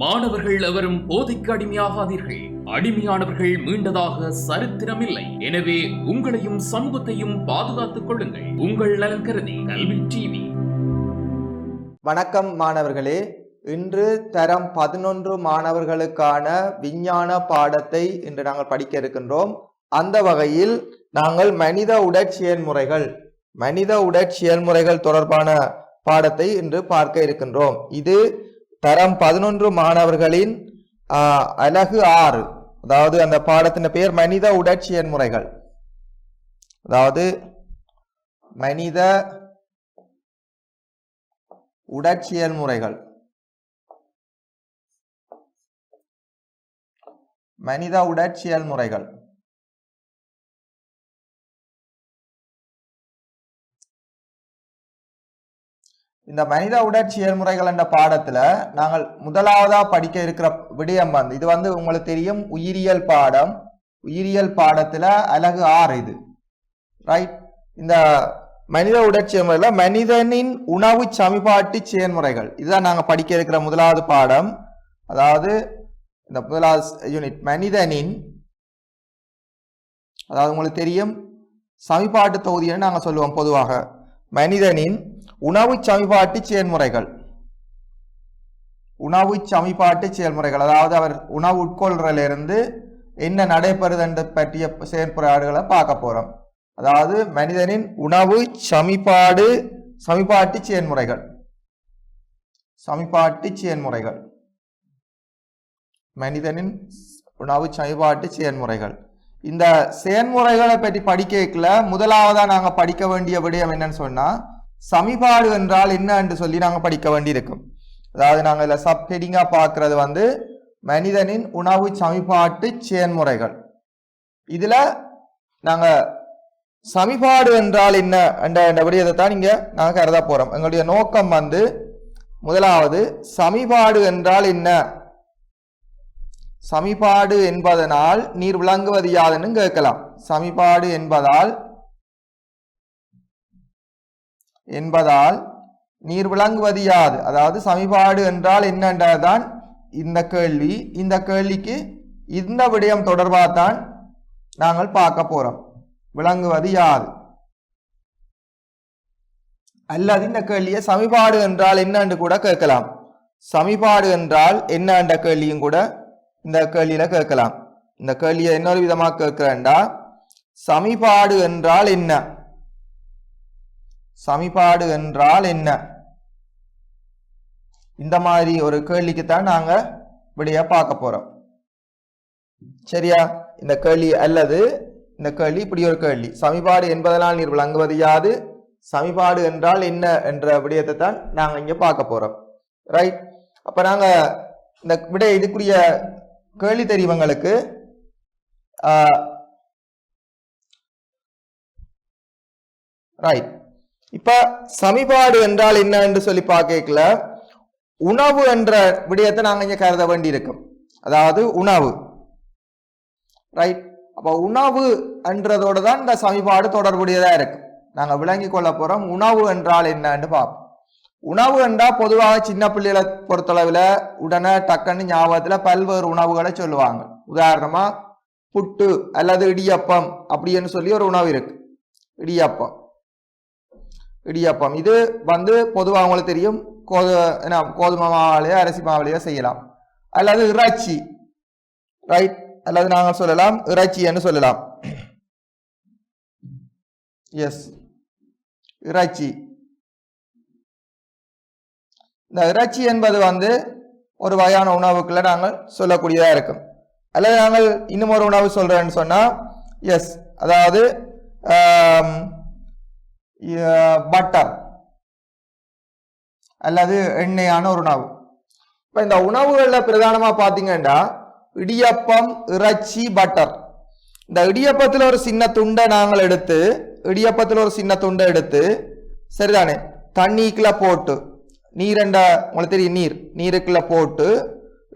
மாணவர்கள் எவரும் போதைக்கு அடிமையாகாதீர்கள். அடிமையானவர்கள் மீண்டதாக சரித்திரமில்லை. எனவே உங்களையும் சமூகத்தையும் பாதுகாத்துக் கொள்ளுங்கள். உங்கள் நலன் கருதி கல்வி டிவி. வணக்கம் மாணவர்களே. இன்று தரம் 11 மாணவர்களுக்கான விஞ்ஞான பாடத்தை இன்று நாங்கள் படிக்க இருக்கின்றோம். அந்த வகையில் நாங்கள் மனித உடற்செயல்முறைகள் தொடர்பான பாடத்தை இன்று பார்க்க இருக்கின்றோம். இது தரம் 11 மாணவர்களின் அலகு 6, அதாவது அந்த பாடத்தின் பெயர் மனித உடற்செயல்முறைகள். அதாவது மனித உடற்செயல்முறைகள். இந்த மனித உடற்செயல்முறைகள் என்ற பாடத்துல நாங்கள் முதலாவதா படிக்க இருக்கிற விடயம் இது உங்களுக்கு தெரியும், உயிரியல் பாடத்துல அலகு 6 இது, ரைட். இந்த மனித உடற்செயல்முறையில மனிதனின் உணவு சமிபாட்டு செயல்முறைகள், இதுதான் நாங்க படிக்க இருக்கிற முதலாவது பாடம். அதாவது இந்த முதலாவது யூனிட் மனிதனின், அதாவது உங்களுக்கு தெரியும் சமிபாட்டு தொகுதின்னு நாங்க சொல்லுவோம் பொதுவாக. மனிதனின் உணவு சமிபாட்டு செயல்முறைகள், அதாவது அவர் உணவு உட்கொள்றதிலிருந்து என்ன நடைபெறுது பற்றிய செயல்பாடுகளை பார்க்க போறோம். அதாவது மனிதனின் உணவு சமிபாட்டு செயல்முறைகள். மனிதனின் உணவு சமிபாட்டு செயல்முறைகள். இந்த செயல்முறைகளை பற்றி படிக்கல முதலாவதா நாங்க படிக்க வேண்டிய விடயம் என்னன்னு சொன்னா, சமிபாடு என்றால் என்ன என்று சொல்லி நாங்க படிக்க வேண்டி இருக்கும். அதாவது நாங்க இதுல சப்ஹெடிங்கா பார்க்கிறது மனிதனின் உணவு சமிபாட்டு செயல்முறைகள். இதுல நாங்க சமிபாடு என்றால் என்ன என்ற விடயத்தை தான் இங்க நாங்க கருத போறோம். எங்களுடைய நோக்கம் முதலாவது சமிபாடு என்றால் என்ன, சமிபாடு என்பதனால் நீர் விளங்குவது யாதுன்னு கேட்கலாம். சமிபாடு என்பதால் நீர் விளங்குவது யாது, அதாவது சமிபாடு என்றால் என்னன்றதுதான் இந்த கேள்வி. இந்த கேள்விக்கு இந்த விடயம் தொடர்பாக தான் நாங்கள் பார்க்க போறோம். விளங்குவது யாது, அல்லது இந்த கேள்வியை சமிபாடு என்றால் என்னன்னு கூட கேட்கலாம். சமிபாடு என்றால் என்ன என்ற கேள்வியும் கூட இந்த கேள்வியில கேட்கலாம். இந்த கேள்வியை இன்னொரு விதமாக கேட்கிறேன்டா, சமிபாடு என்றால் என்ன, சமிபாடு என்றால் என்ன, இந்த மாதிரி ஒரு கேள்விக்குத்தான் நாங்க விடைய பார்க்க போறோம். சரியா? இந்த கேள்வி அல்லது இந்த கேள்வி இப்படி ஒரு கேள்வி, சமிபாடு என்பதனால் நீர் விளங்குவது யாது, சமிபாடு என்றால் என்ன என்ற விடயத்தை தான் நாங்க இங்க பார்க்க போறோம், ரைட். அப்ப நாங்க இந்த விடை இதுக்குரிய கேள்வி தெரிவங்களுக்கு ரைட். இப்ப சமிபாடு என்றால் என்ன என்று சொல்லி பார்க்கல, உணவு என்ற விடயத்தை நாங்க இங்க கருத வேண்டி இருக்கும். அதாவது உணவு, ரைட். அப்ப உணவு என்றதோடு தான் இந்த சமிபாடு தொடர்புடையதா இருக்கு. நாங்க விளங்கி கொள்ள போறோம் உணவு என்றால் என்னன்னு பார்ப்போம். உணவு என்றால் பொதுவாக சின்ன பிள்ளைகளை பொறுத்தளவுல உடனே டக்குன்னு ஞாபகத்துல பல்வேறு உணவுகளை சொல்லுவாங்க. உதாரணமா புட்டு அல்லது இடியப்பம் அப்படின்னு சொல்லி ஒரு உணவு இருக்கு. இடியப்பம் இது பொதுவாக அவங்களுக்கு தெரியும், கோதுமை மாவுலையோ அரிசி மாவுலையோ செய்யலாம். அல்லது இறைச்சி, ரைட், அல்லது நாங்கள் சொல்லலாம் இறைச்சி என்று சொல்லலாம். எஸ், இறைச்சி. இந்த இறைச்சி என்பது ஒரு வகையான உணவுக்குள்ள நாங்கள் சொல்லக்கூடியதா இருக்கும். அல்லது நாங்கள் இன்னும் ஒரு உணவு சொல்றேன்னு சொன்னா, எஸ், அதாவது பட்டர் அல்லது எண்ணெயான ஒரு உணவு. இப்ப இந்த உணவுகள்ல பிரதானமா பாத்தீங்கன்னா இடியப்பம், இறைச்சி, பட்டர். இந்த இடியப்பத்துல ஒரு சின்ன துண்டை நாங்கள் எடுத்து, சரிதானே, தண்ணிக்குள்ள போட்டு உங்களுக்கு தெரியும் நீருக்குள்ள போட்டு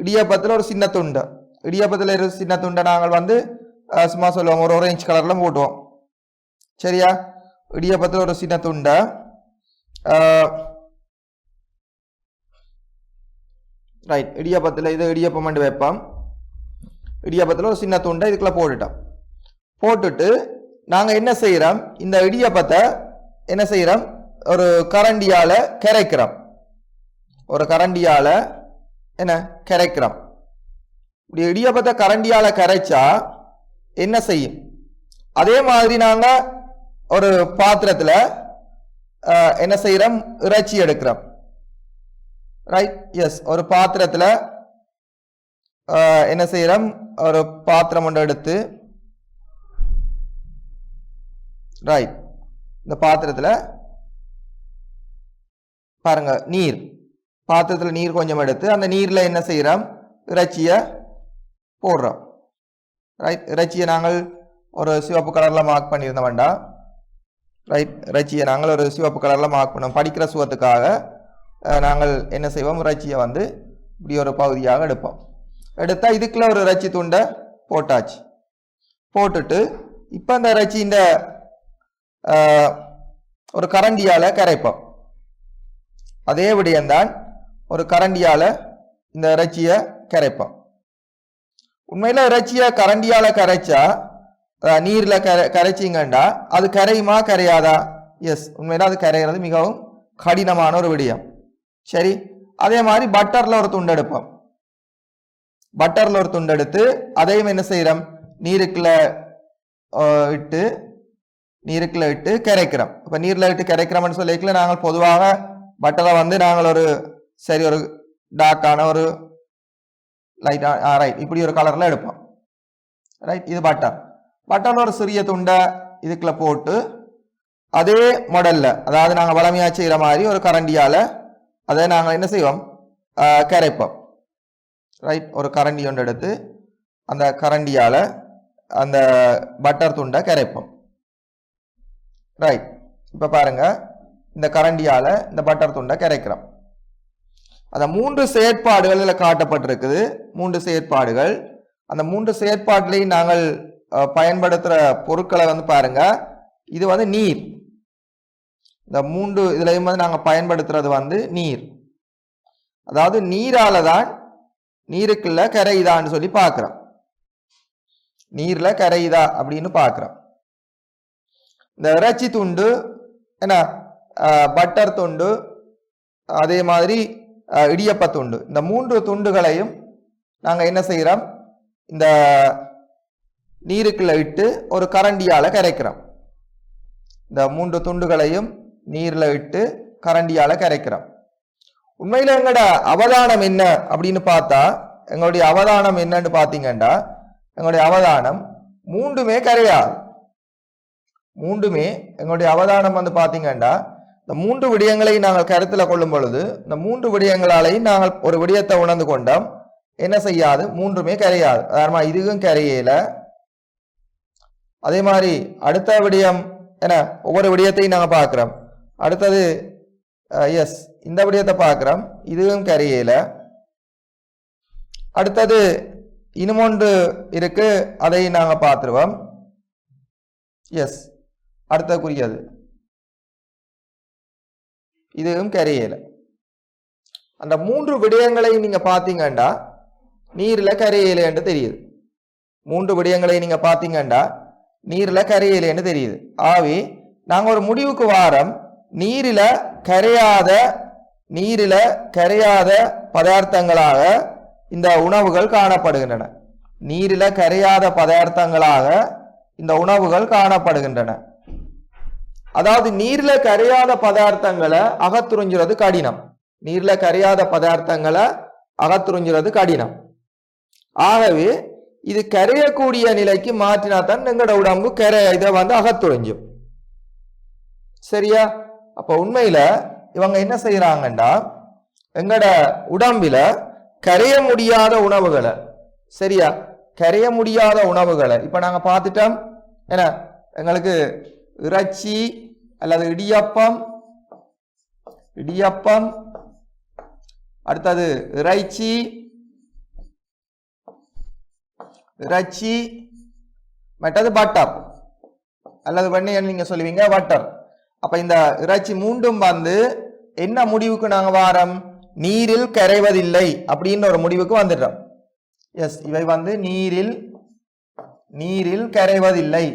இடியப்பத்துல ஒரு சின்ன துண்டை நாங்கள் சும்மா சொல்லுவோம் ஒரு ஆரஞ்சு கலர்ல போட்டுவோம். சரியா? இடியப்பத்தில் ஒரு சின்ன துண்டை ரைட். இடியாப்பத்தில் இது இடியாப்பம் பண்ணி வைப்போம். இடியாப்பத்தில் ஒரு சின்ன துண்டை இதுக்குள்ள போட்டுட்டோம். போட்டுட்டு நாங்கள் என்ன செய்கிறோம், இந்த இடியாப்பத்தை என்ன செய்கிறோம், ஒரு கரண்டியால் கரைக்கிறோம். ஒரு கரண்டியால் என்ன கரைக்கிறோம். இப்படி இடியாப்பத்தை கரண்டியால் கரைச்சா என்ன செய்யும், அதே மாதிரி நாங்கள் ஒரு பாத்திரத்தில் என்ன செய்கிறோம், இறைச்சி எடுக்கிறோம். ரைட். எஸ், ஒரு பாத்திரத்தில் என்ன செய்கிறோம், ஒரு பாத்திரம் ஒன்று எடுத்து, ரைட், இந்த பாத்திரத்தில் பாருங்க நீர், பாத்திரத்தில் நீர் கொஞ்சம் எடுத்து அந்த நீரில் என்ன செய்கிறோம், இறைச்சியை போடுறோம். ரைட். இறைச்சியை நாங்கள் ஒரு சிவப்பு கலரில் மார்க் பண்ணியிருந்த வேண்டாம். ரைட். இறைச்சியை நாங்கள் ஒரு சிவப்பு கலரில் மார்க் பண்ணோம். படிக்கிற சுவத்துக்காக நாங்கள் என்ன செய்வோம், இறைச்சியை வந்து இப்படி ஒரு பகுதியாக எடுப்போம். எடுத்தால் இதுக்குள்ள ஒரு இறைச்சி துண்டை போட்டாச்சு. போட்டுட்டு இப்போ இந்த இறைச்சி இந்த ஒரு கரண்டியால் கரைப்போம். அதே விடயம்தான், ஒரு கரண்டியால் இந்த இறைச்சியை கரைப்போம். உண்மையில் இறைச்சியை கரண்டியால் கரைச்சா, நீரில் கரைச்சிங்கண்டா அது கரையுமா கரையாதா? எஸ், உண்மையில் அது கரைகிறது மிகவும் கடினமான ஒரு விடயம். சரி. அதே மாதிரி பட்டரில் ஒரு துண்டு எடுப்போம். பட்டரில் ஒரு துண்டு எடுத்து அதையும் என்ன செய்கிறோம், நீருக்குள்ள இட்டு கரைக்கிறோம். இப்போ நீரில் இட்டு கரைக்கிறோம்னு சொல்லிக்கல, நாங்கள் பொதுவாக பட்டரை வந்து நாங்கள் ஒரு சரி ஒரு டார்க்கான ஒரு லைட்டாக ரைட் இப்படி ஒரு கலரில் எடுப்போம். ரைட். இது பட்டர். பட்டரில் ஒரு சிறிய துண்டை இதுக்குள்ள போட்டு அதே மாடலில், அதாவது நாங்கள் வளமையாக செய்கிற மாதிரி ஒரு கரண்டியால் அதை நாங்கள் என்ன செய்வோம், கரைப்போம். ரைட். ஒரு கரண்டி ஒன்று எடுத்து அந்த கரண்டியால் அந்த பட்டர் துண்டை கரைப்போம். ரைட். இப்போ பாருங்க, இந்த கரண்டியால் இந்த பட்டர் துண்டை கரைக்கிறோம். அந்த 3 செயற்பாடுகள் இதில் காட்டப்பட்டிருக்குது. 3 செயற்பாடுகள். அந்த 3 செயற்பாட்டிலையும் நாங்கள் பயன்படுத்துகிற பொருட்களை வந்து பாருங்க, இது வந்து நீர். இந்த 3 இதுலையும் வந்து நாங்கள் பயன்படுத்துறது வந்து நீர். அதாவது நீரால தான் நீருக்குள்ள கரையுதான்னு சொல்லி பார்க்குறோம். நீரில் கரையுதா அப்படின்னு பார்க்குறோம். இந்த இறைச்சி துண்டு என்ன, பட்டர் துண்டு, அதே மாதிரி இடியப்ப துண்டு, இந்த 3 துண்டுகளையும் நாங்கள் என்ன செய்கிறோம், இந்த நீருக்குள்ள இட்டு ஒரு கரண்டியால் கரைக்கிறோம். இந்த 3 துண்டுகளையும் நீரில் இட்டு கரண்டியால் கரைக்கிறோம். உண்மையில் எங்களோட அவதானம் என்ன அப்படின்னு பார்த்தா, எங்களுடைய அவதானம் என்னன்னு பார்த்தீங்கன்னா, எங்களுடைய அவதானம் 3மே கரையாது. 3மே எங்களுடைய அவதானம் வந்து பார்த்தீங்கன்னா, இந்த 3 விடயங்களை நாங்கள் கருத்தில் கொள்ளும் பொழுது, இந்த 3 விடயங்களாலையும் நாங்கள் ஒரு விடயத்தை உணர்ந்து கொண்டோம், என்ன செய்யாது, 3மே கரையாது. அதாவது இதுவும் கரையல. அதே மாதிரி அடுத்த விடயம் என்ன, ஒவ்வொரு விடயத்தையும் நாங்கள் பார்க்குறோம். அடுத்தது எஸ், இந்த விடயத்தை பார்க்குறோம், இதுவும் கரையல. அடுத்தது இன்னும் ஒன்று இருக்கு, அதை நாங்கள் பார்த்துருவோம். எஸ், அடுத்தக்குரியது இதுவும் கரையல. அந்த 3 விடயங்களை நீங்க பார்த்தீங்கன்னா நீரில் கரையலைன்னு தெரியுது. 3 விடயங்களை நீங்க பார்த்தீங்கன்னா நீரில் கரையலைன்னு தெரியுது. ஆகவே நாங்கள் ஒரு முடிவுக்கு வாரம், நீரில் கரையாத பதார்த்தங்களாக இந்த உணவுகள் காணப்படுகின்றன. நீரில் கரையாத பதார்த்தங்களாக இந்த உணவுகள் காணப்படுகின்றன. அதாவது நீரில் கரையாத பதார்த்தங்களை அகத்துறிஞ்சுறது கடினம். நீரில் கரையாத பதார்த்தங்களை அகத்துறிஞ்சுறது கடினம். ஆகவே இது கரையக்கூடிய நிலைக்கு மாற்றினா தான் எங்களோட உடம்பு இதை வந்து அகத்துறிஞ்சும். சரியா? அப்ப உண்மையில இவங்க என்ன செய்யறாங்கன்னா, எங்களோட உடம்பில கரைய முடியாத உணவுகளை, சரியா, கரைய முடியாத உணவுகளை இப்ப நாங்க பார்த்துட்டோம். என்ன, எங்களுக்கு இறைச்சி அல்லது இடியப்பம், அடுத்தது இறைச்சி, மற்றது பட்டர் அல்லது வெண்ணெய் நீங்க சொல்லுவீங்க பட்டர். அப்ப இந்த இறைச்சி மூண்டும் வந்து என்ன முடிவுக்கு நாங்க வாரம், நீரில் கரைவதில்லை அப்படின்ற ஒரு முடிவுக்கு வந்துடுறோம். எஸ், இவை வந்து நீரில் கரைவதில்லை.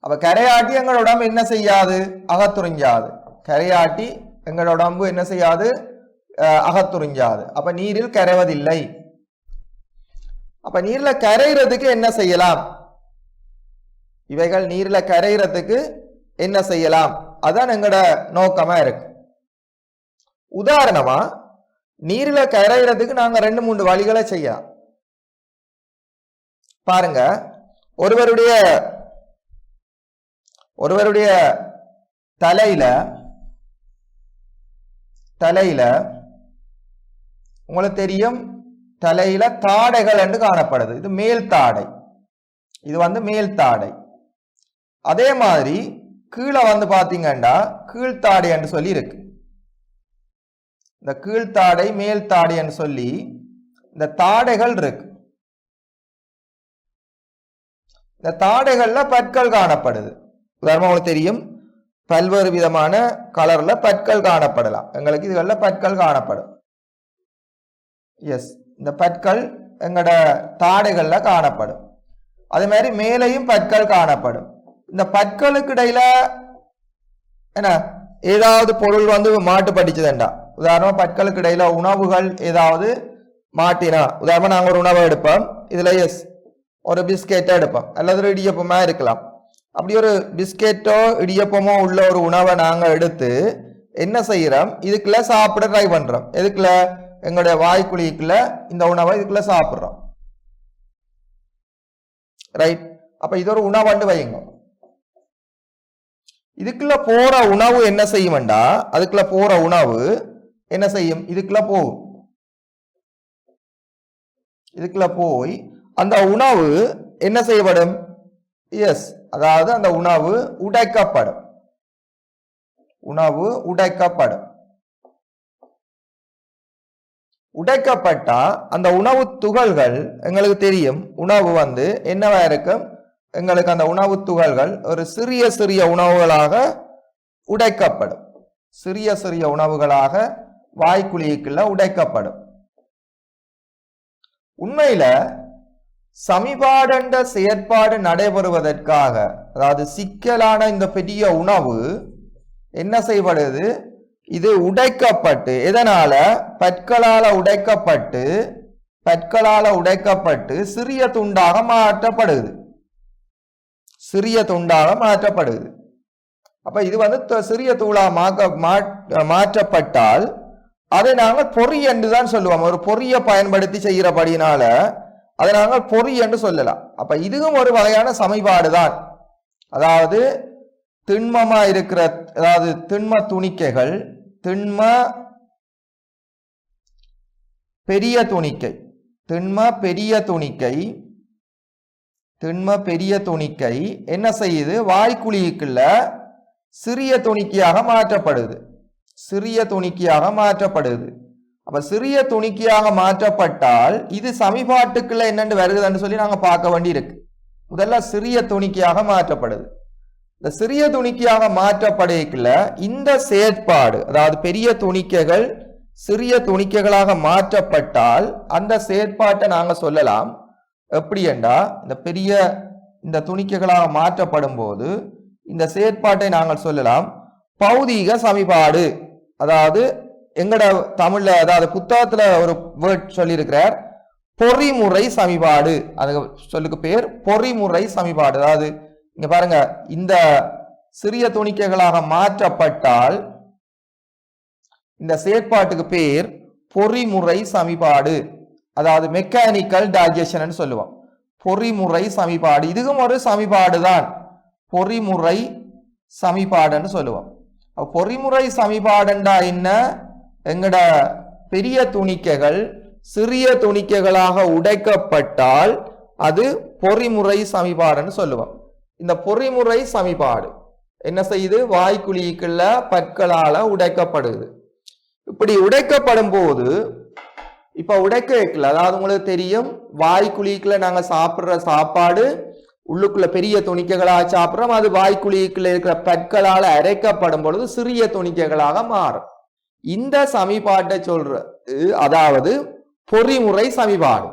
அப்ப கரையாட்டி எங்களோட உடம்பு என்ன செய்யாது? அகத்துறிஞ்சாது. கரையாட்டி எங்களோட உடம்பு என்ன செய்யாது? அகத்துறிஞ்சாது. அப்ப நீரில் கரைவதில்லை. அப்ப நீர்ல கரைகிறதுக்கு என்ன செய்யலாம்? இவைகள் நீர்ல கரைகிறதுக்கு என்ன செய்யலாம்? அதான் எங்களோட நோக்கமா இருக்கு. உதாரணமா நீர்ல கரைகிறதுக்கு நாங்க 2-3 வழிகளை செய்யலாம். பாருங்க, ஒருவருடைய தலையில உங்களுக்கு தெரியும், தலையில தாடைகள் என்று காணப்படுது. இது மேல் தாடை, இது வந்து மேல் தாடை. அதே மாதிரி கீழே வந்து பாத்தீங்கன்னா கீழ்த்தாடை என்று சொல்லி இருக்கு. இந்த கீழ்த்தாடை மேல் தாடை என்று சொல்லி இந்த தாடைகள் இருக்கு. இந்த தாடைகள்ல பற்கள் காணப்படுது. உதாரணமா உங்களுக்கு தெரியும், பல்வேறு விதமான கலர்ல பற்கள் காணப்படலாம். எங்களுக்கு இதுகள்ல பற்கள் காணப்படும். எஸ், இந்த பற்கள் எங்களோட தாடைகள்ல காணப்படும். அதே மாதிரி மேலையும் பற்கள் காணப்படும். இந்த பற்களுக்கு இடையில என்ன ஏதாவது பொருள் வந்து மாட்டு படிச்சதுண்டா? உதாரணமா பற்களுக்கு இடையில உணவுகள் ஏதாவது மாட்டினா, உதாரணமா நாங்க ஒரு உணவை எடுப்போம், இதுல எஸ் ஒரு பிஸ்கெட்டை எடுப்போம் அல்லது ஒரு இடியப்பமா இருக்கலாம். அப்படி ஒரு பிஸ்கெட்டோ இடியப்பமோ உள்ள ஒரு உணவை நாங்க எடுத்து என்ன செய்யறோம்? இதுக்குள்ள சாப்பிட ட்ரை பண்றோம். எதுக்குள்ள? எங்களுடைய வாய்க்குழிக்குள்ள இந்த உணவை இதுக்குள்ள சாப்பிடுறோம். ரைட். அப்ப இது ஒரு உணவுண்டு வைங்க. இதுக்குள்ள போற உணவு என்ன செய்யும்டா? அதுக்குள்ள போற உணவு என்ன செய்யும்? இதுக்குள்ள போகும். இதுக்குள்ள போய் அந்த உணவு என்ன செய்யப்படும்? எஸ், அதாவது அந்த உணவு உடைக்கப்படும். உணவு உடைக்கப்படும். உடைக்கப்பட்டா அந்த உணவு துகள்கள் எங்களுக்கு தெரியும், உணவு வந்து என்னவா இருக்கும்? எங்களுக்கு அந்த உணவு துகள்கள் ஒரு சிறிய சிறிய உணவுகளாக உடைக்கப்படும். சிறிய சிறிய உணவுகளாக வாய்க்குழிக்குள்ள உடைக்கப்படும். உண்மையில சமிபாடண்ட செயற்பாடு நடைபெறுவதற்காக, அதாவது சிக்கலான இந்த பெரிய உணவு என்ன செய்யப்படுது? இது உடைக்கப்பட்டு, எதனால? பற்களால உடைக்கப்பட்டு சிறிய துண்டாக மாற்றப்படுது. சிறிய துண்டாக மாற்றப்படுது. அப்ப இது வந்து சிறிய தூளா மாற்றப்பட்டால் அதை நாங்கள் பொறி என்று தான் சொல்லுவோம். ஒரு பொறியை பயன்படுத்தி செய்கிறபடினால அதை நாங்கள் பொறி என்று சொல்லலாம். அப்ப இதுவும் ஒரு வகையான சமிபாடு தான். அதாவது திண்மமா இருக்கிற, அதாவது திண்ம துணிக்கைகள், திண்ம பெரிய துணிக்கை என்ன செய்யுது? வாய்க்குழிக்குள்ள சிறிய துணிக்கையாக மாற்றப்படுது. அப்ப சிறிய துணிக்கையாக மாற்றப்பட்டால் இது சமிபாட்டுக்குள்ள என்னென்று வருகுதுன்னு சொல்லி நாங்க பார்க்க வேண்டி இருக்கு. முதல்ல சிறிய துணிக்கையாக மாற்றப்படுது. இந்த சிறிய துணிக்கையாக மாற்றப்படைக்குள்ள இந்த செயற்பாடு, அதாவது பெரிய துணிக்கைகள் சிறிய துணிக்கைகளாக மாற்றப்பட்டால் அந்த செயற்பாட்டை நாங்க சொல்லலாம். எப்படி என்றா, இந்த துணிக்கைகளாக மாற்றப்படும் போது இந்த செயற்பாட்டை நாங்கள் சொல்லலாம் பௌதீக சமிபாடு. அதாவது எங்கட தமிழ்ல, அதாவது புத்தகத்துல ஒரு வேர்ட் சொல்லி இருக்கிறார், பொறிமுறை சமிபாடு. அது சொல்லுக்கு பேர் பொறிமுறை சமிபாடு. அதாவது இங்க பாருங்க, இந்த சிறிய துணிக்கைகளாக மாற்றப்பட்டால் இந்த செயற்பாட்டுக்கு பேர் பொறிமுறை சமிபாடு. அதாவது மெக்கானிக்கல் டைஜஷன் சொல்லுவோம். பொறிமுறை சமிபாடு, இதுவும் ஒரு சமிபாடு தான். பொறிமுறை சமிபாடுன்னு சொல்லுவோம். பொறிமுறை சமிபாடுண்டா என்ன? எங்கட பெரிய துணிக்கைகள் சிறிய துணிக்கைகளாக உடைக்கப்பட்டால் அது பொறிமுறை சமிபாடுன்னு சொல்லுவோம். இந்த பொறிமுறை சமிபாடு என்ன செய்யுது? வாய்க்குழிக்குள்ள பற்களால உடைக்கப்படுது. இப்படி உடைக்கப்படும் போது, இப்ப உடைக்க வைக்கல, அதாவது உங்களுக்கு தெரியும், வாய்க்குழிக்குள்ள நாங்க சாப்பிடுற சாப்பாடு உள்ளுக்குள்ள பெரிய துணிக்கைகளாக சாப்பிடுறோம். அது வாய்க்குழிக்குள்ள இருக்கிற பற்களால அரைக்கப்படும் பொழுது சிறிய துணிக்கைகளாக மாறும். இந்த சமிபாட்டை சொல்றது அதாவது பொறிமுறை சமிபாடு.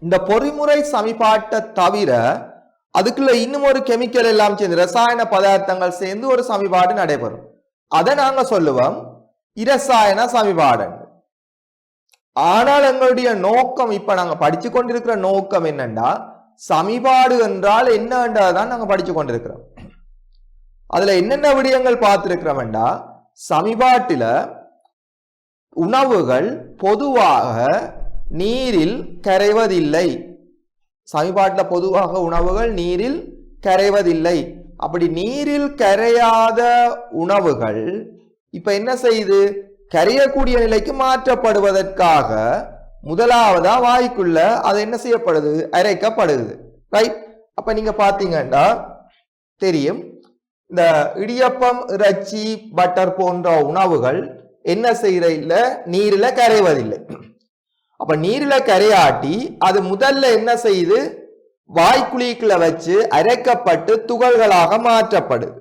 இந்த பொறிமுறை சமிபாட்டை தவிர அதுக்குள்ள இன்னும் ஒரு கெமிக்கல் எல்லாம் சேர்ந்து ரசாயன பதார்த்தங்கள் சேர்ந்து ஒரு சமிபாடு நடைபெறும். அதை நாங்க சொல்லுவோம் இரசாயன சமிபாடு. ஆனால் எங்களுடைய நோக்கம் இப்ப நாங்க படிச்சு கொண்டிருக்கிற நோக்கம் என்னன்னா சமிபாடு என்றால் என்னன்றதான் நாங்க படிச்சு கொண்டிருக்கிறோம். அதுல என்னென்ன விடயங்கள் பார்த்திருக்கிறோம்டா சமிபாட்டில உணவுகள் பொதுவாக நீரில் கரைவதில்லை. சமிபாட்டில பொதுவாக உணவுகள் நீரில் கரைவதில்லை. அப்படி நீரில் கரையாத உணவுகள் இப்ப என்ன செய்யுது கரையக்கூடிய நிலைக்கு மாற்றப்படுவதற்காக முதலாவதா வாய்க்குள்ள அது என்ன செய்யப்படுது அரைக்கப்படுது. ரைட். அப்ப நீங்க பாத்தீங்கன்னா தெரியும் இந்த இடியப்பம் இறைச்சி பட்டர் போன்ற உணவுகள் என்ன செய்யற இல்ல நீரில கரைவதில்லை. அப்ப நீரில கரையாட்டி அது முதல்ல என்ன செய்யுது வாய்க்குழிக்குள்ள வச்சு அரைக்கப்பட்டு துகள்களாக மாற்றப்படுது.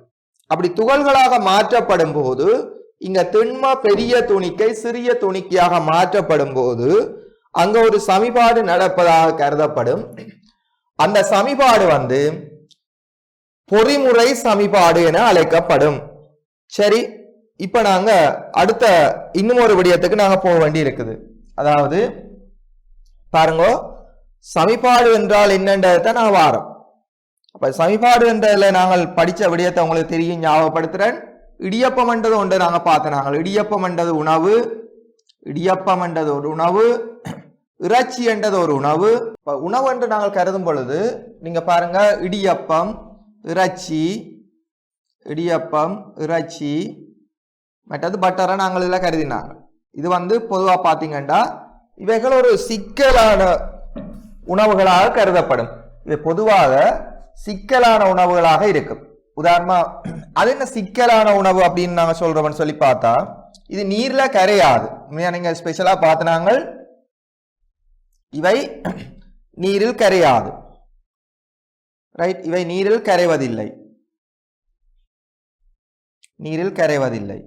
அப்படி துகள்களாக மாற்றப்படும் போது இங்க திண்ம பெரிய துணிக்கை சிறிய துணிக்கையாக மாற்றப்படும் போது அங்க ஒரு சமிபாடு நடப்பதாக கருதப்படும். அந்த சமிபாடு பொறிமுறை சமிபாடு என அழைக்கப்படும். சரி, இப்ப நாங்க அடுத்த இன்னும் ஒரு விடயத்துக்கு நாங்க போக வேண்டி இருக்குது. அதாவது பாருங்க சமிபாடு என்றால் என்னன்றதை நான் வாரம். அப்ப சமிபாடு என்றதுல நாங்கள் படிச்ச விடயத்தை உங்களுக்கு தெரியும், ஞாபகப்படுத்துறேன். இடியப்பம் என்றது ஒன்று நாங்க பார்த்தோம். இடியப்பம் என்றது உணவு, இடியப்பம் என்றது ஒரு உணவு, இறைச்சி என்றது ஒரு உணவு. உணவு என்று நாங்கள் கருதும் பொழுது நீங்க பாருங்க இடியப்பம் இறைச்சி, இடியப்பம் இறைச்சி மற்றது பட்டரை நாங்கள் இதில் கருதினாங்க. இது பொதுவாக பார்த்தீங்கன்னா இவைகள் ஒரு சிக்கலான உணவுகளாக கருதப்படும். இது பொதுவாக சிக்கலான உணவுகளாக இருக்கும். உதாரணமா அது என்ன சிக்கலான உணவு அப்படின்னு நாங்க சொல்றோம்னு சொல்லி பார்த்தா இது நீர்ல கரையாது. நீங்க ஸ்பெஷலா பார்த்தனாங்க இவை நீரில் கரையாது. ரைட். இவை நீரில் கரைவதில்லை, நீரில் கரைவதில்லை.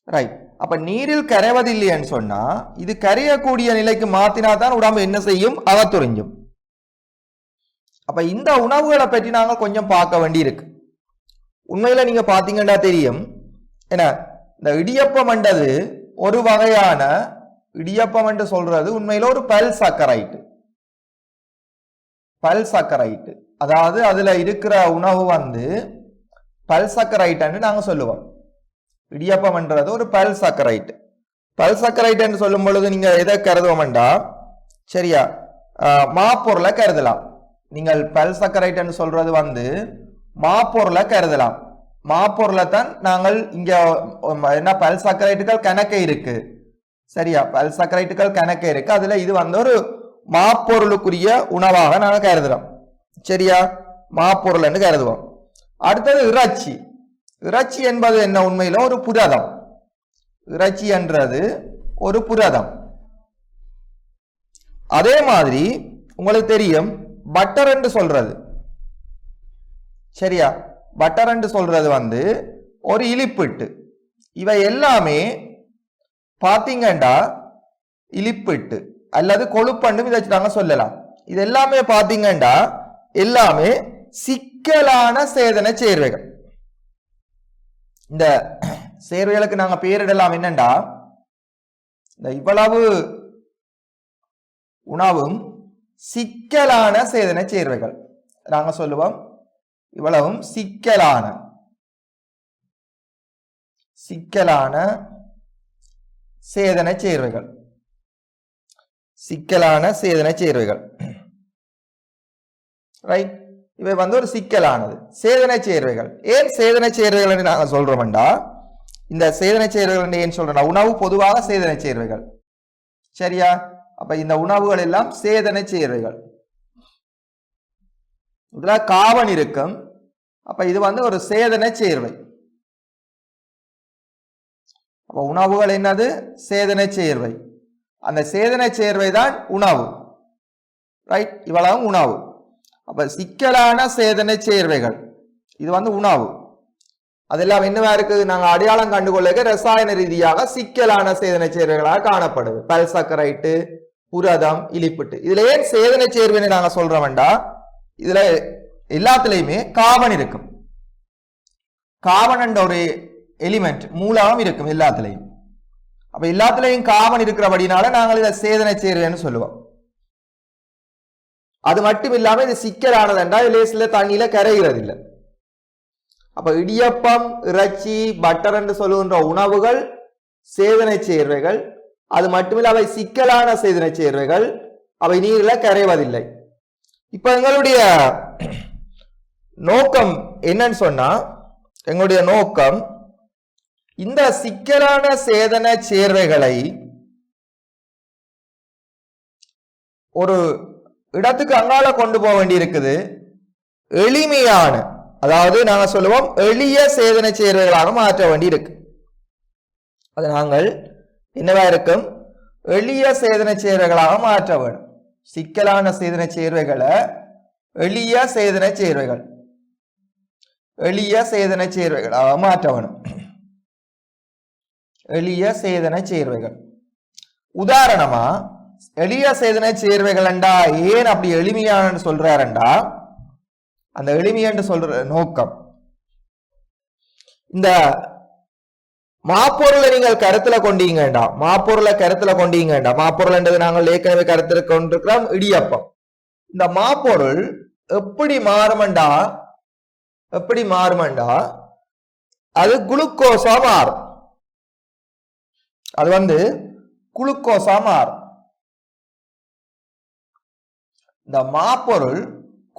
ரைட். அப்ப நீரில் கரைவதில்லைன்னு சொன்னா இது கரையக்கூடிய நிலைக்கு மாத்தினா தான் உடம்பு என்ன செய்யும் அவத்துறிஞ்சும். அப்ப இந்த உணவுகளை பற்றி நாங்க கொஞ்சம் பார்க்க வேண்டி இருக்கு. உண்மையில நீங்க பாத்தீங்கன்னா தெரியும் என்ன இந்த இடியப்பம் என்றது ஒரு வகையான இடியப்பம் என்று சொல்றது உண்மையில ஒரு பல்சக்கரைட்டு. பல்சக்கரைட்டு அதாவது அதுல இருக்கிற உணவு பல்சக்கரைட்டு நாங்க சொல்லுவோம். இடியப்பம் என்றது ஒரு பல்சக்கரைட்டு. பல்சக்கரைட்டு என்று சொல்லும் பொழுது நீங்க எதை கருதுவோம்டா சரியா மாப்பொருளை கருதலாம். நீங்கள் பல்சக்கரைட்டு என்று சொல்றது மாப்பொருளை கருதலாம். மாப்பொருளை தான் நாங்கள் இங்க என்ன பல்சக்கரைட்டுகள் கணக்கே இருக்கு. சரியா பல்சக்கரைட்டுகள் கணக்கே இருக்கு. அதுல இது ஒரு மாப்பொருளுக்குரிய உணவாக நாங்கள் கருதுறோம். சரியா மாப்பொருள் என்று கருதுவோம். அடுத்தது இறைச்சி. இறைச்சி என்பது என்ன உண்மையில ஒரு புரதம். இறைச்சி என்றது ஒரு புரதம். அதே மாதிரி உங்களுக்கு தெரியும் பட்டர் என்று சொல்றது. சரியா பட்டர் என்று சொல்றது ஒரு இலிப்பிட்டு. இவை எல்லாமே பாத்தீங்கன்னா இலிப்பிட்டு அல்லது கொழுப்பண்டு இதை நாங்க சொல்லலாம். இது எல்லாமே பாத்தீங்கன்னா எல்லாமே சிக்கலான சேதன சேர்வைகள். இந்த சேர்வைகளுக்கு நாங்க பேரிடலாம் என்னண்டா இந்த இவ்வளவு உணவும் சிக்கலான சேதன சேர்வைகள் நாங்க சொல்லுவோம். இவ்வளவும் சிக்கலான சேதன சேர்வைகள். சிக்கலான சேதன சேர்வைகள். ரைட். இவை ஒரு சிக்கலானது சேதன சேர்வைகள். ஏன் சேதன சேர்வைகள் என்று நாங்க சொல்றோம்டா இந்த சேதன சேர்வைகள் ஏன் சொல்றோம்னா உணவு பொதுவாக சேதன சேர்வைகள். சரியா அப்ப இந்த உணவுகள் எல்லாம் சேதன சேர்வைகள். இதுல காவன் இருக்கும். அப்ப இது ஒரு சேதன சேர்வை. அப்ப உணவுகள் என்னது சேதன சேர்வை. அந்த சேதன சேர்வை தான் உணவு. ரைட். இவ்வளவு உணவு. அப்ப சிக்கலான சேதன சேர்வைகள் இது உணவு. அதெல்லாம் என்னவா இருக்குது? நாங்க அடையாளம் கண்டுகொள்ள ரசாயன ரீதியாக சிக்கலான சேதன சேர்வைகளாக காணப்படுது. பல்சக்கரைட்டு, புரதம், இலிப்பிட்டு. இதுல ஏன் சேதன சேர்வைன்னு நாங்க சொல்றோம்டா, இதுல எல்லாத்துலயுமே கார்பன் இருக்கும். கார்பன் என்ற ஒரு எலிமெண்ட் மூலமும் இருக்கும் எல்லாத்துலயும். அப்ப எல்லாத்துலயும் கார்பன் இருக்கிறபடினால நாங்கள் இதை சேதன சேர்வைன்னு சொல்லுவோம். அது மட்டும் இல்லாம இது சிக்கலானதுண்டா லேசில தண்ணியில கரைகிறது இல்லை. அப்ப இடியப்பம், இறைச்சி, பட்டர் என்று சொல்லுகின்ற உணவுகள் சேதன சேர்வைகள். அது மட்டுமில்ல அவை சிக்கலான சேதன சேர்வைகள், அவை நீரில் கரைவதில்லை. இப்ப எங்களுடைய நோக்கம் என்னன்னு சொன்னா, எங்களுடைய நோக்கம் இந்த சிக்கலான சேதன சேர்வைகளை ஒரு இடத்துக்கு அங்கால கொண்டு போக வேண்டி இருக்குது. எளிமையான, அதாவது நாங்க சொல்லுவோம் எளிய சேதன சேர்வைகளாக மாற்ற வேண்டி இருக்கு. அது நாங்கள் என்னவா இருக்கும்? எளிய சேதன சேர்வைகளாக மாற்ற வேண்டும். சிக்கலான சேதன சேர்வைகளை எளிய சேதன சேர்வைகள், எளிய சேதன சேர்வைகளாக மாற்ற வேணும். எளிய சேதன சேர்வைகள். உதாரணமா எளிய சேதன சேர்வைகள் என்றா ஏன் அப்படி எளிமையான சொல்றாருண்டா, அந்த எளிமையன்று சொல்ற நோக்கம், இந்த மாப்பொருளை நீங்கள் கருத்துல கொண்டீங்கண்டா, மாப்பொருளை கருத்துல கொண்டீங்கண்டா, மாப்பொருள் என்றது நாங்கள் ஏற்கனவே கருத்துல கொண்டிருக்கிறோம் இடியப்பம். இந்த மாப்பொருள் எப்படி மாறுமண்டா, எப்படி மாறுமண்டா, அது குளுக்கோஸா மாறும். அது குளுக்கோஸா மாறும். இந்த மாப்பொருள்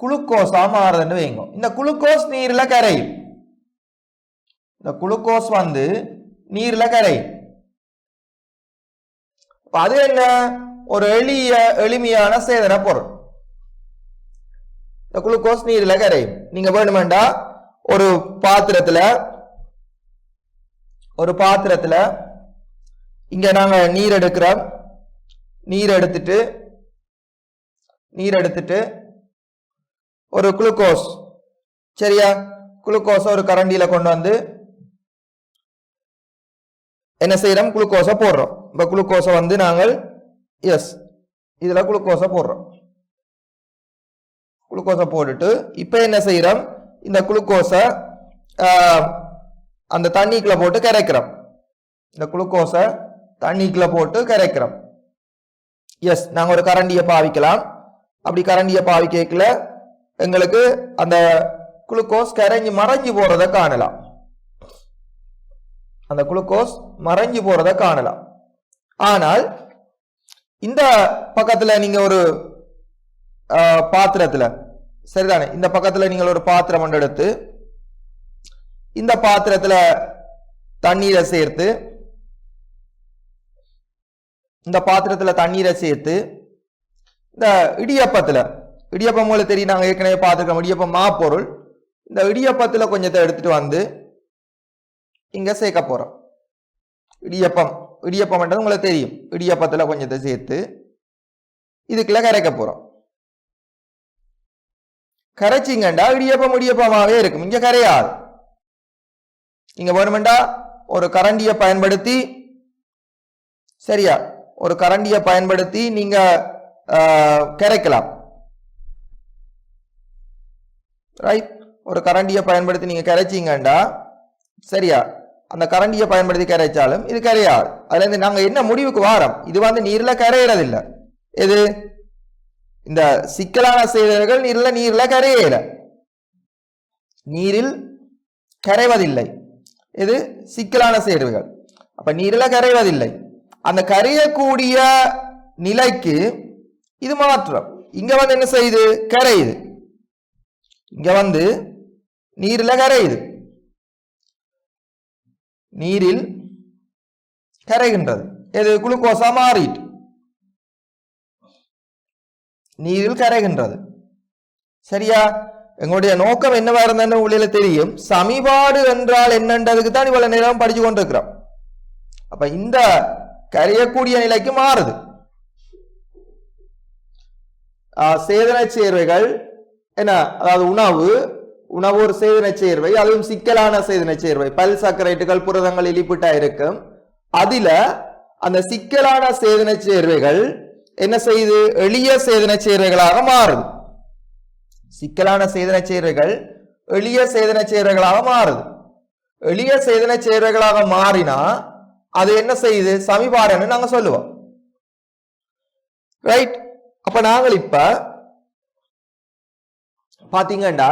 குளுக்கோஸா மாறுதுன்னு வைங்க. இந்த குளுக்கோஸ் நீர்ல கரையும். இந்த குளுக்கோஸ் நீர்ல கரையும். அது என்ன? ஒரு எளிமையான சேதன பொருள். இந்த குளுக்கோஸ் நீர்ல கரையும். நீங்க வேணுமெண்டா ஒரு பாத்திரத்துல இங்க நாங்க நீர் எடுக்கிறோம். நீர் எடுத்துட்டு ஒரு குளுக்கோஸ், சரியா, குளுக்கோஸ ஒரு கரண்டியில கொண்டு வந்து என்ன செய்யறோம்? குளுக்கோஸ போடுறோம். இப்ப குளுக்கோஸ நாங்கள் இதுல குளுக்கோஸ போடுறோம். குளுக்கோஸ போட்டுட்டு இப்ப என்ன செய்யறோம்? இந்த குளுக்கோஸ அந்த தண்ணிக்குள்ள போட்டு கரைக்கிறோம். இந்த குளுக்கோஸ தண்ணிக்குள்ள போட்டு கரைக்கிறோம். நாங்க ஒரு கரண்டியை பாவிக்கலாம். அப்படி கரண்டியை பாவிக்கல எங்களுக்கு அந்த குளுக்கோஸ் கரைஞ்சி மறைஞ்சு போறதை காணலாம். அந்த குளுக்கோஸ் மறைஞ்சு போறதை காணலாம். ஆனால் இந்த பக்கத்துல நீங்க ஒரு பாத்திரத்துல, சரிதானே, இந்த பக்கத்துல நீங்கள் ஒரு பாத்திரம் ஒன்று எடுத்து இந்த பாத்திரத்துல தண்ணீரை சேர்த்து, இந்த பாத்திரத்துல தண்ணீரை சேர்த்து இந்த இடியப்பம் உங்களுக்கு தெரியும், நாங்க ஏற்கனவே பார்த்துருக்கோம். இடியப்பம் மாப்பொருள். இந்த இடியப்பத்துல கொஞ்சத்தை எடுத்துட்டு இங்க சேர்க்க போறோம். இடியப்பம்ன்றது உங்களுக்கு தெரியும். இடியப்பத்துல கொஞ்சத்தை சேர்த்து இதுக்குள்ள கரைக்க போறோம். கரைச்சிங்கண்டா இடியப்பமாவே இருக்கும், இங்க கரையாது. நீங்க வேணுமெண்டா ஒரு கரண்டியை பயன்படுத்தி, சரியா, ஒரு கரண்டியை பயன்படுத்தி நீங்க கரைக்கலாம். ரைட், ஒரு கரண்டியை பயன்படுத்தி நீங்க கரைச்சிங்கண்டா, சரியா, அந்த கரண்டியை பயன்படுத்தி கரைச்சாலும் இது கரையாது. அதுல இருந்து நாங்க என்ன முடிவுக்கு வாரோம்? இது நீர்ல கரையிறதில்லை. எது? இந்த சிக்கலான சேதனைகள் நீர்ல கரையல, நீரில் கரைவதில்லை. இது சிக்கலான சேர்வுகள். அப்ப நீரில கரைவதில்லை. அந்த கரையக்கூடிய நிலைக்கு இது மாற்றம். இங்க என்ன செய்யுது? கரையுது. இங்க நீரில் கரையுது, நீரில் கரைகின்றது. எது? குளுக்கோஸா மாறிட்டு நீரில் கரைகின்றது. சரியா? எங்களுடைய நோக்கம் என்னவா இருந்தது உள்ள தெரியும். சமிபாடு என்றால் என்னன்றதுக்கு தான் இவ்வளவு நேரம் படிச்சு கொண்டிருக்கிறோம். அப்ப இந்த கரையக்கூடிய நிலைக்கு மாறுது. சேதன சேர்வைகள் என்ன? அதாவது உணவு ஒரு சேதன சேர்வை, அதுவும் சிக்கலான சேதன சேர்வை. பல் சர்க்கரைட்டுகள் புரதங்கள் இலிப்பிட்டா இருக்கும். அதுல அந்த சிக்கலான சேதன சேர்வைகள் என்ன செய்து எளிய சேதன சேர்வைகளாக மாறுது. சிக்கலான சேதன சேர்வைகள் எளிய சேதன சேர்வைகளாக மாறுது. எளிய சேதன சேர்வைகளாக மாறினா அது என்ன செய்யுது சமிபாடுன்னு நாங்க சொல்லுவோம். ரைட். அப்ப நாங்கள் இப்ப பாத்தீங்கன்னா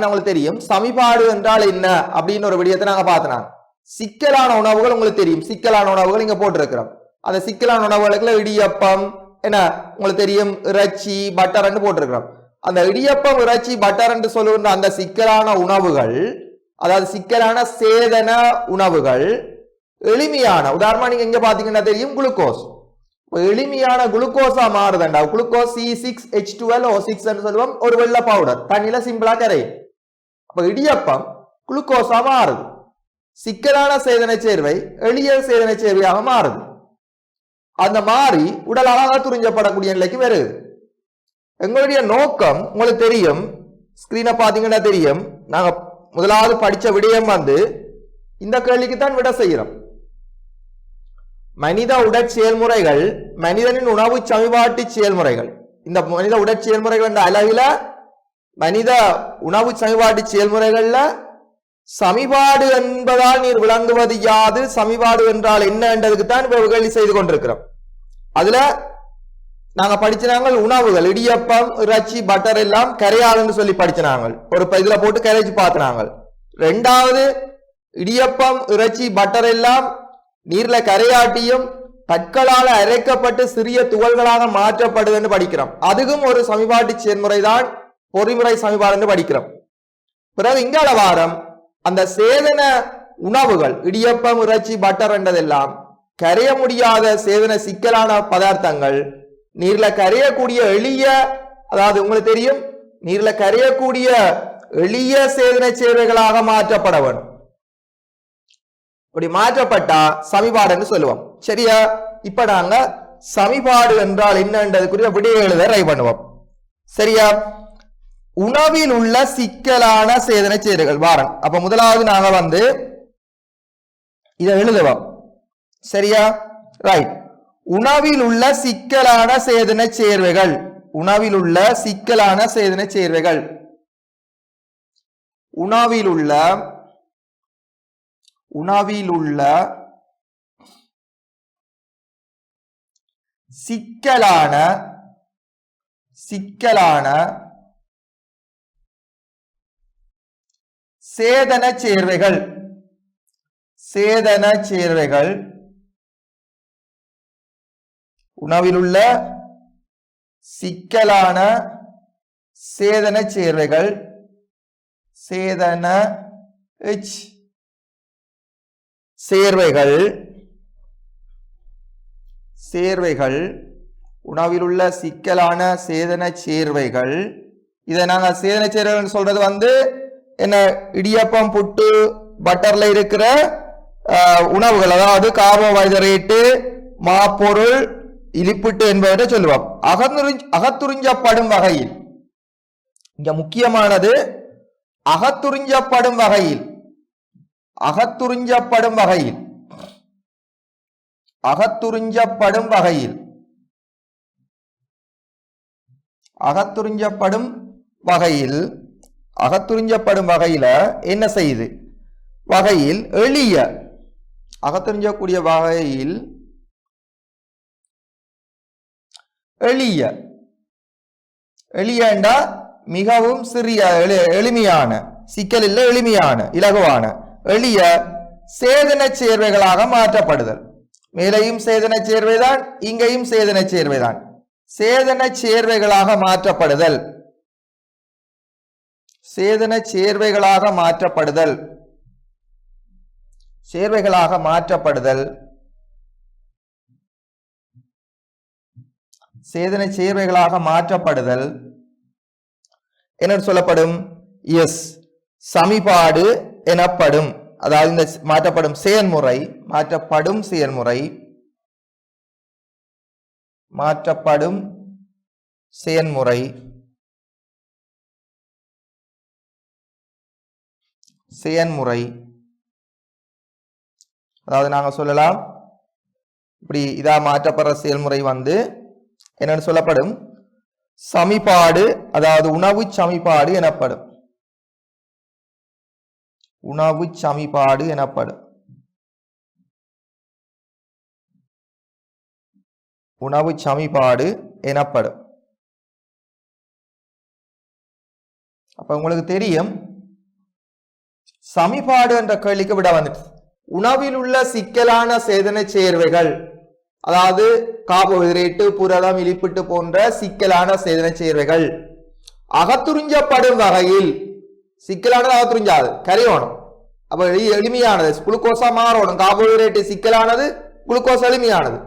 உங்களுக்கு தெரியும் சமிபாடு என்றால் என்ன அப்படின்னு ஒரு விடயத்தை நாங்க பார்த்தோம். சிக்கலான உணவுகள் உங்களுக்கு தெரியும். சிக்கலான உணவுகள் இங்க போட்டிருக்கிறோம். அந்த சிக்கலான உணவுகளுக்குள்ள இடியப்பம் என்ன உங்களுக்கு தெரியும், இறைச்சி பட்டர் போட்டிருக்கிறோம். அந்த இடியப்பம் இறைச்சி பட்டர் என்று சொல்லுகின்ற அந்த சிக்கலான உணவுகள், அதாவது சிக்கலான சேதன உணவுகள் எளிமையான, உதாரணமா நீங்க இங்க பாத்தீங்கன்னா தெரியும் குளுக்கோஸ். எளிமையான குளுக்கோஸா மாறுதண்டா. குளுக்கோஸ் C6H12O6 சொல்லுவோம், ஒரு வெள்ளை பவுடர் தண்ணியில சிம்பிளா கரையும். அப்ப இடியப்பம் குளுக்கோஸா மாறுது. சிக்கலான சேதன சேர்வை எளிய சேதன சேர்வையாக மாறுது. அந்த மாறி உடல் அழகாக துரிஞ்சப்படக்கூடிய நிலைக்கு வருது. எங்களுடைய நோக்கம் உங்களுக்கு தெரியும், ஸ்கிரீனை பாத்தீங்கன்னா தெரியும். நாங்க முதலாவது படிச்ச விடயம் இந்த கேள்விக்கு தான் விட செய்யறோம். மனித உடற்செயல்முறைகள், மனிதனின் உணவு சமிபாட்டு செயல்முறைகள். இந்த மனித உடற்செயல்முறைகள் என்ற அளவில மனித உணவு சமிபாட்டு செயல்முறைகள்ல சமிபாடு என்பதால் நீர் விளங்குவது யாது, சமிபாடு என்றால் என்ன என்றதுக்கு தான் கேள்வி செய்து கொண்டிருக்கிறோம். அதுல நாங்க படிச்சினாங்க உணவுகள் இடியப்பம் இறைச்சி பட்டர் எல்லாம் கரையாதுன்னு சொல்லி படிச்சினாங்க. ஒரு இதுல போட்டு கரைச்சி பார்த்தினாங்க. ரெண்டாவது இடியப்பம் இறைச்சி பட்டர் எல்லாம் நீர்ல கரையாட்டியும் பற்களால் அரைக்கப்பட்டு சிறிய துகள்களாக மாற்றப்படுதுன்னு படிக்கிறோம். அதுவும் ஒரு சமிபாட்டு செயல்முறை தான், பொறிமுறை சமிபாடு படிக்கிறோம். பிறகு இங்கால வாரம் அந்த சேதன உணவுகள் இடியப்பம் இறைச்சி பட்டர் என்றதெல்லாம் கரைய முடியாத சேதன சிக்கலான பதார்த்தங்கள் நீர்ல கரையக்கூடிய எளிய, அதாவது உங்களுக்கு தெரியும் நீர்ல கரையக்கூடிய எளிய சேதன சேர்வைகளாக மாற்றப்பட வேண்டும். அப்படி மாற்றப்பட்டா சமிபாடுன்னு சொல்லுவோம். சரியா? இப்ப நாங்க சமிபாடு என்றால் என்னன்றதுக்குரிய விடையை எழுத ட்ரை பண்ணுவோம். சரியா? உணவில் உள்ள சிக்கலான சேதன சேர்வைகள் வாரம். அப்ப முதலாவது நாங்க இதை எழுதுவோம். சரியா? ரைட். உணவில் உள்ள சிக்கலான சேதன சேர்வைகள், உணவில் உள்ள சிக்கலான சேதன சேர்வைகள், உணவில் உள்ள சிக்கலான சேதன சேர்வைகள், உணவில் உள்ள சிக்கலான சேதன சேர்வைகள், சேர்வைகள் உணவில் உள்ள சிக்கலான சேதன சேர்வைகள். இதை நாங்க சேதன சேர்வைகள் சொல்றது என்ன, இடியப்பம் புட்டு பட்டர்ல இருக்கிற உணவுகள், அதாவது கார்போஹைட்ரேட்டு மாப்பொருள் இலிப்பிட்டு என்பதை சொல்லுவோம். அகத்துறிஞ்சப்படும் வகையில், இங்க முக்கியமானது அகத்துறிஞ்சப்படும் வகையில், அகத்துறிஞ்சப்படும் வகையில், அகத்துறிஞ்சப்படும் வகையில், அகத்துறிஞ்சப்படும் வகையில், அகத்துறிஞ்சப்படும் வகையில என்ன செய்யுது, வகையில் எளிய, அகத்துறிஞ்சக்கூடிய வகையில் எளிய, எளியண்டா மிகவும் சிறிய எளிமையான, சிக்கல் இல்ல எளிமையான இலகுவான எளிய சேதன சேர்வைகளாக மாற்றப்படுதல். மேலையும் சேதன சேர்வைதான், இங்கேயும் சேதன சேர்வைதான். சேதன சேர்வைகளாக மாற்றப்படுதல், சேதன சேர்வைகளாக மாற்றப்படுதல், சேர்வைகளாக மாற்றப்படுதல், சேதன சேர்வைகளாக மாற்றப்படுதல் என்ன சொல்லப்படும்? எஸ், சமிபாடு எனப்படும். அதாவது இந்த மாற்றப்படும் செயல்முறை, மாற்றப்படும் செயல்முறை, மாற்றப்படும் செயல்முறை செயன்முறை. அதாவது நாங்க சொல்லலாம் இப்படி இதா மாற்றப்படுற செயல்முறை வந்து என்னன்னு சொல்லப்படும் சமிபாடு, அதாவது உணவு சமிபாடு எனப்படும். உணவு சமிபாடு எனப்படும். உணவு சமிபாடு எனப்படும். அப்ப உங்களுக்கு தெரியும் சமிபாடு என்ற கேள்விக்கு விட வந்துட்டு உணவில் உள்ள சிக்கலான சேதன சேர்வைகள், அதாவது கார்போஹைட்ரேட்டு, புரதம், இலிப்பிட்டு போன்ற சிக்கலான சேதன சேர்வைகள் அகத்துறிஞ்சப்படும் வகையில், சிக்கலானது அகத்துறிஞ்சாது கரையோணும், அப்ப எளிமையானது குளுக்கோஸா மாறணும். கார்போஹைட்ரேட்டு சிக்கலானது, குளுக்கோஸ் எளிமையானது.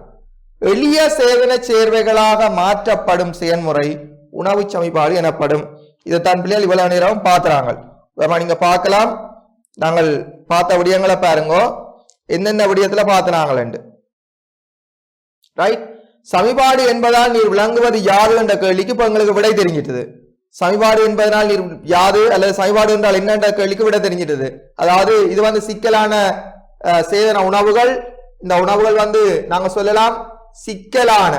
எளிய சேதன சேர்வைகளாக மாற்றப்படும் செயல்முறை உணவு சமிபாடு எனப்படும். இதைத்தான் பிள்ளைகள் இவ்வளவு நேரம் பார்த்துறாங்க. நீங்க பார்க்கலாம், நாங்கள் பார்த்த விடயங்களை பாருங்க, என்னென்ன விடயத்துல பார்த்தாங்க. ரைட், சமிபாடு என்பதால் நீர் விளங்குவது யாது என்ற கேள்விக்கு இப்ப எங்களுக்கு விடை தெரிஞ்சிட்டது. சமிபாடு என்பதனால் நீர் யாது அல்லது சமிபாடு என்றால் என்ன என்ற கேள்விக்கு விடை தெரிஞ்சிட்டது. அதாவது இது வந்து சிக்கலான சேதன உணவுகள். இந்த உணவுகள் வந்து நாங்க சொல்லலாம் சிக்கலான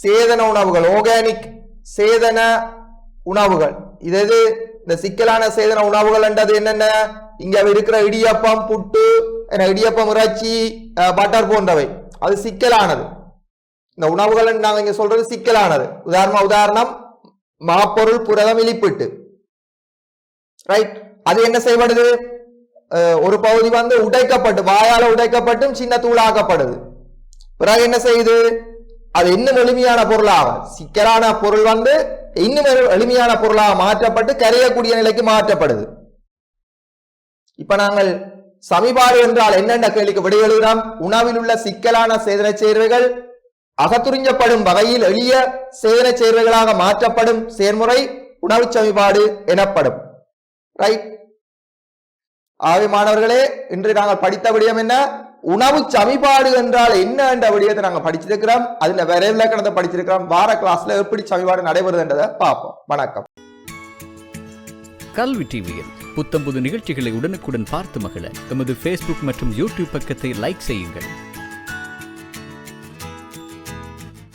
சேதன உணவுகள், ஆர்கானிக் சேதன உணவுகள். இது இந்த சிக்கலான சேதன உணவுகள் என்றது என்னென்ன? இங்க இருக்கிற இடியப்பம், புட்டு, இடியப்பம், இறைச்சி, பட்டர் போன்றவை அது சிக்கலானது. இந்த உணவுகள் நாங்க இங்க சொல்றது சிக்கலானது. உதாரணம் மாப்பொருள், புரதம், இலிப்பிட்டு. ரைட், அது என்ன செய்யப்படுது? ஒரு பகுதி வந்து உடைக்கப்பட்டு, வாயால உடைக்கப்பட்டும் சின்ன தூளாக்கப்படுது. பிறகு என்ன செய்யுது? அது இன்னும் எளிமையான பொருளாக, சிக்கலான பொருள் வந்து இன்னும் எளிமையான பொருளாக மாற்றப்பட்டு கரையக்கூடிய நிலைக்கு மாற்றப்படுது. இப்ப நாங்கள் சமிபாடு என்றால் என்னென்ன கேள்விக்கு விடை எழுதுகிறோம். உணவில் உள்ள சிக்கலான சேதன சேர்வைகள் அகத்துறிஞ்சப்படும் வகையில் எளிய சேதன சேர்வைகளாக மாற்றப்படும் செயல்முறை உணவு சமிபாடு எனப்படும். ரைட், ஆகவே மாணவர்களே, இன்று நாங்கள் படித்த விடயம் என்ன? உணவு சமிபாடு என்றால் என்ன என்ற விடயத்தை நாங்கள் படிச்சிருக்கிறோம். அதுல வரைவிலக்கணத்தை படிச்சிருக்கிறோம். வார கிளாஸ்ல எப்படி சமிபாடு நடைபெறுதுன்றதை பார்ப்போம். வணக்கம். கல்வி டிவியில் புத்தம்புது நிகழ்ச்சிகளை உடனுக்குடன் பார்த்து மகிழ எமது Facebook மற்றும் YouTube பக்கத்தை லைக் செய்யுங்கள்.